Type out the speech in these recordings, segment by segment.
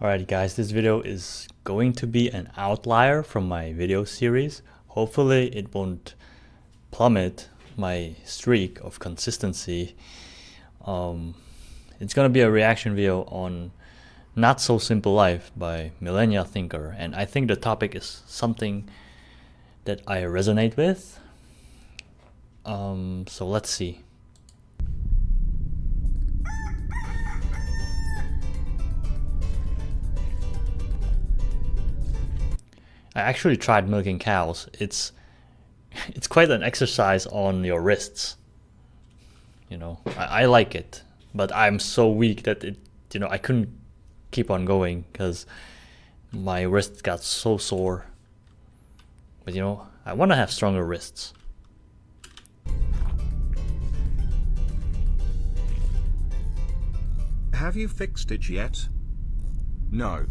Alright guys, this video is going to be an outlier from my video series. Hopefully it won't plummet my streak of consistency. It's gonna be a reaction video on Not So Simple Life by MillenniaThinker, and I think the topic is something that I resonate with. So let's see. I actually tried milking cows. It's quite an exercise on your wrists. I like it, but I'm so weak that I couldn't keep on going because my wrists got so sore. But I want to have stronger wrists. Have you fixed it yet? No.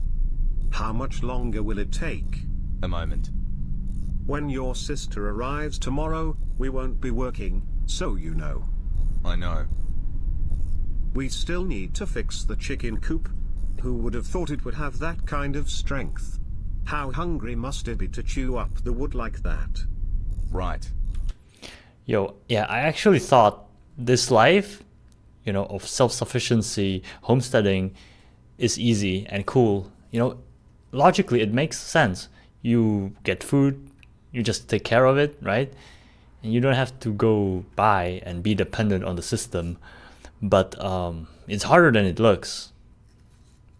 How much longer will it take? A moment. When your sister arrives tomorrow, we won't be working, so you know. I know. We still need to fix the chicken coop. Who would have thought it would have that kind of strength? How hungry must it be to chew up the wood like that? Right. Yeah, I actually thought this life, of self-sufficiency, homesteading is easy and cool. Logically it makes sense. You get food, you just take care of it, right? And you don't have to go buy and be dependent on the system. But it's harder than it looks.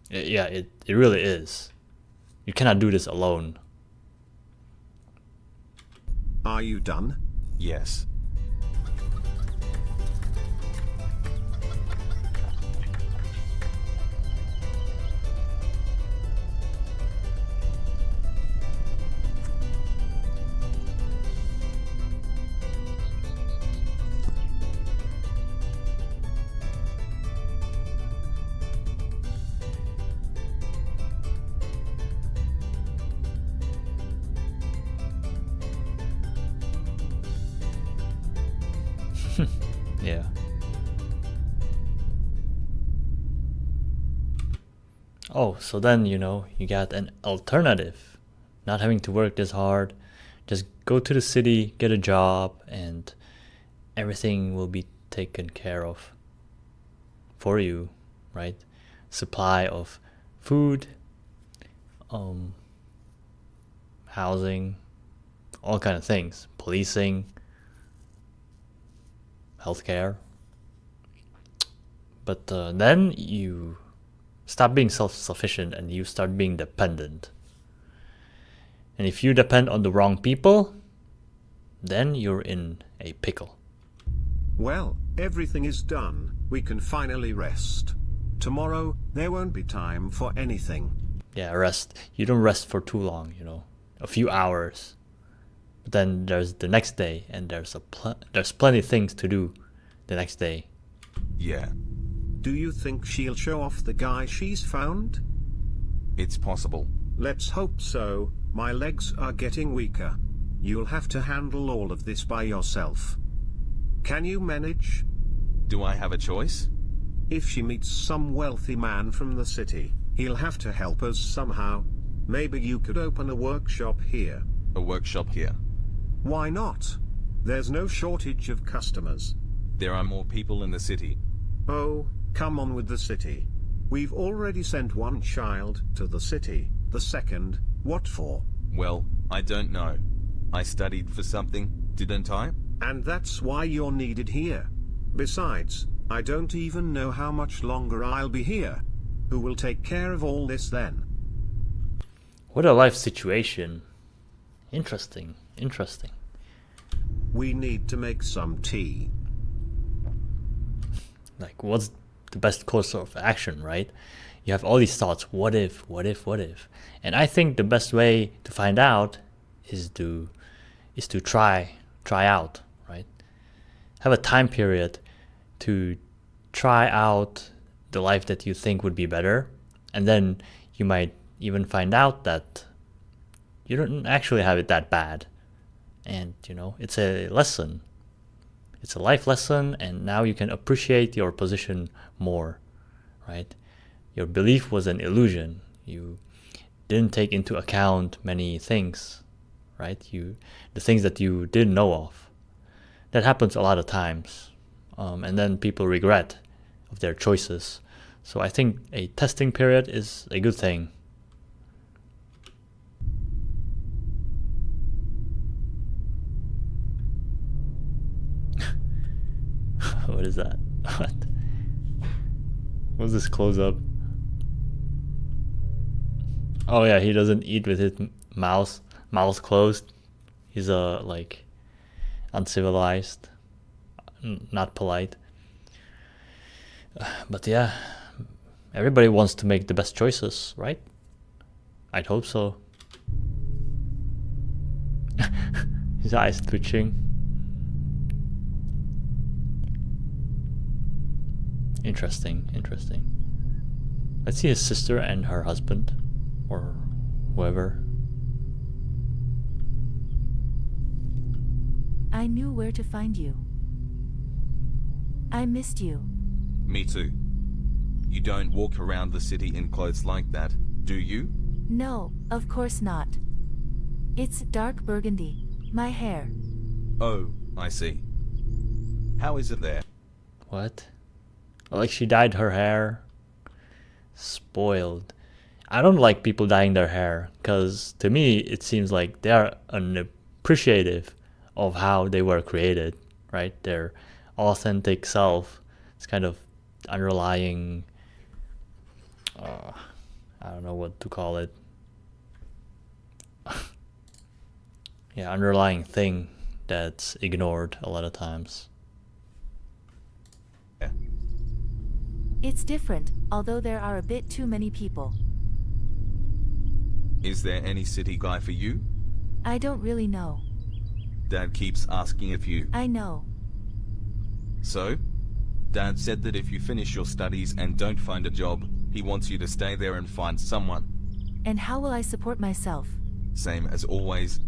It really is. You cannot do this alone. Are you done? Yes. Yeah. Oh, so then, you got an alternative. Not having to work this hard. Just go to the city, get a job, and everything will be taken care of for you, right? Supply of food, housing, all kind of things. Policing, healthcare. But then you stop being self-sufficient and you start being dependent. And if you depend on the wrong people, then you're in a pickle. Well, everything is done. We can finally rest. Tomorrow, there won't be time for anything. Yeah, rest. You don't rest for too long, a few hours. But then there's the next day, and there's plenty of things to do the next day. Yeah. Do you think she'll show off the guy she's found? It's possible. Let's hope so. My legs are getting weaker. You'll have to handle all of this by yourself. Can you manage? Do I have a choice? If she meets some wealthy man from the city, he'll have to help us somehow. Maybe you could open a workshop here. A workshop here. Why not? There's no shortage of customers. There are more people in the city. Oh, come on with the city. We've already sent one child to the city. The second, what for? Well, I don't know. I studied for something, didn't I? And that's why you're needed here. Besides, I don't even know how much longer I'll be here. Who will take care of all this then? What a life situation. Interesting. We need to make some tea. Like, what's the best course of action, right? You have all these thoughts. What if? And I think the best way to find out is to try out, right? Have a time period to try out the life that you think would be better, and then you might even find out that you don't actually have it that bad. And it's a lesson. It's a life lesson, and now you can appreciate your position more, right? Your belief was an illusion. You didn't take into account many things, right? The things that you didn't know of. That happens a lot of times. And then people regret of their choices. So I think a testing period is a good thing. What is that? What? What's this close up? Oh yeah, he doesn't eat with his mouth closed. He's like uncivilized, not polite. But yeah, everybody wants to make the best choices, right? I'd hope so. His eyes twitching. Interesting. Let's see his sister and her husband, or whoever. I knew where to find you. I missed you. Me too. You don't walk around the city in clothes like that, do you? No, of course not. It's dark burgundy. My hair. Oh, I see. How is it there? What? Like she dyed her hair? Spoiled. I don't like people dyeing their hair, because to me it seems like they are unappreciative of how they were created, right? Their authentic self. It's kind of underlying, I don't know what to call it. Yeah, underlying thing that's ignored a lot of times. Yeah. It's different, although there are a bit too many people. Is there any city guy for you? I don't really know. Dad keeps asking if you... I know. So? Dad said that if you finish your studies and don't find a job, he wants you to stay there and find someone. And how will I support myself? Same as always.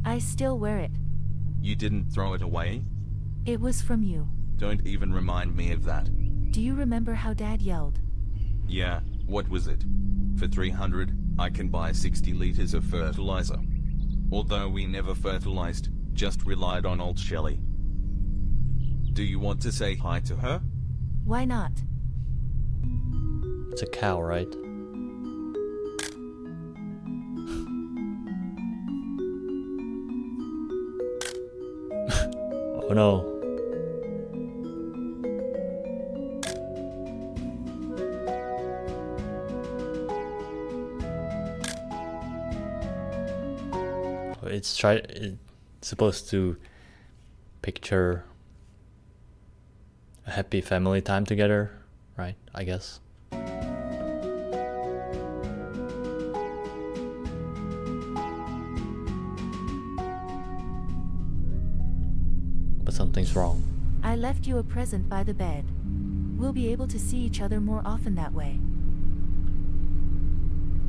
I still wear it. You didn't throw it away? It was from you. Don't even remind me of that. Do you remember how Dad yelled? Yeah, what was it? For 300, I can buy 60 liters of fertilizer. Although we never fertilized, just relied on old Shelly. Do you want to say hi to her? Why not? It's a cow, right? Oh no. It's supposed to picture a happy family time together, right? I guess. But something's wrong. I left you a present by the bed. We'll be able to see each other more often that way.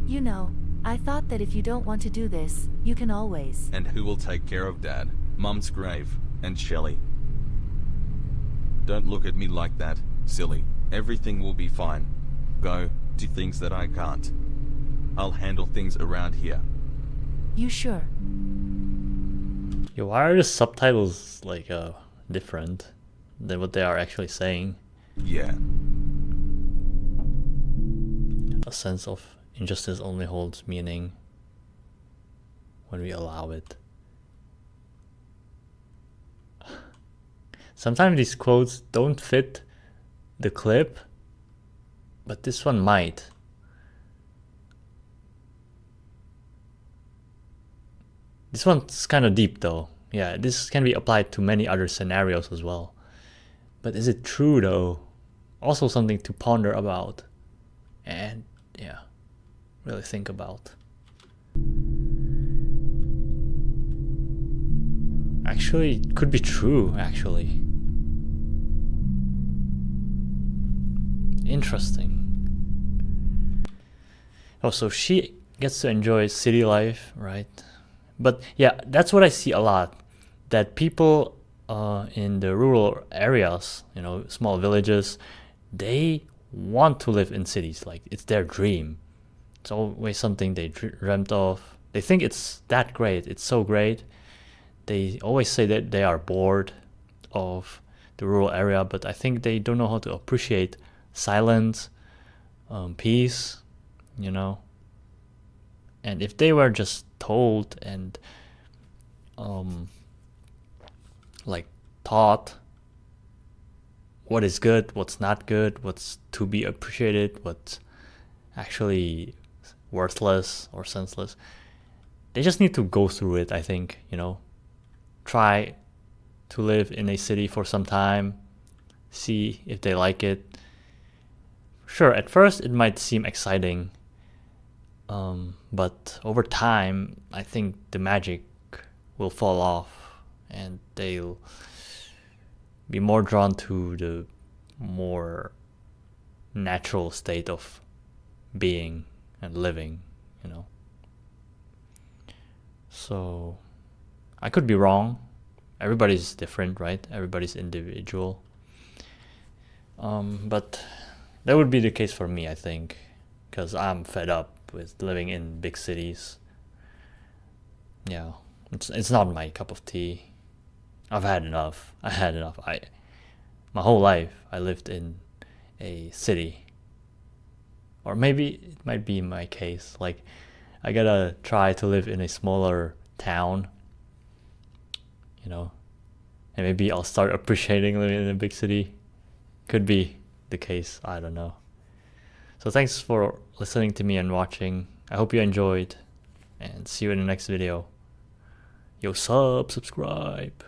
You know, I thought that if you don't want to do this, you can always. And who will take care of Dad, Mum's grave, and Shelly? Don't look at me like that, silly. Everything will be fine. Go, do things that I can't. I'll handle things around here. You sure? Yo, why are the subtitles like different than what they are actually saying? Yeah. A sense of injustice only holds meaning when we allow it. Sometimes these quotes don't fit the clip, but this one might. This one's kind of deep though. Yeah, this can be applied to many other scenarios as well. But is it true though? Also something to ponder about. And yeah, really think about. Actually, it could be true, actually. Interesting. Oh, so she gets to enjoy city life, right? But yeah, that's what I see a lot. That people in the rural areas, you know, small villages, they want to live in cities. Like, it's their dream. It's always something they dreamt of. They think it's that great. It's so great. They always say that they are bored of the rural area, but I think they don't know how to appreciate silence, peace, you know. And if they were just told and like taught what is good, what's not good, what's to be appreciated, what's actually worthless or senseless, they just need to go through it, I think, you know. Try to live in a city for some time, see if they like it. Sure, at first it might seem exciting, but over time, I think the magic will fall off and they'll be more drawn to the more natural state of being and living, you know. So I could be wrong. Everybody's different, right? Everybody's individual. But that would be the case for me, I think, because I'm fed up with living in big cities. Yeah, it's not my cup of tea. I've had enough. My whole life I lived in a city. Or maybe it might be my case. Like, I gotta try to live in a smaller town, you know, and maybe I'll start appreciating living in a big city. Could be the case, I don't know. So thanks for listening to me and watching. I hope you enjoyed, and see you in the next video. Yo, subscribe.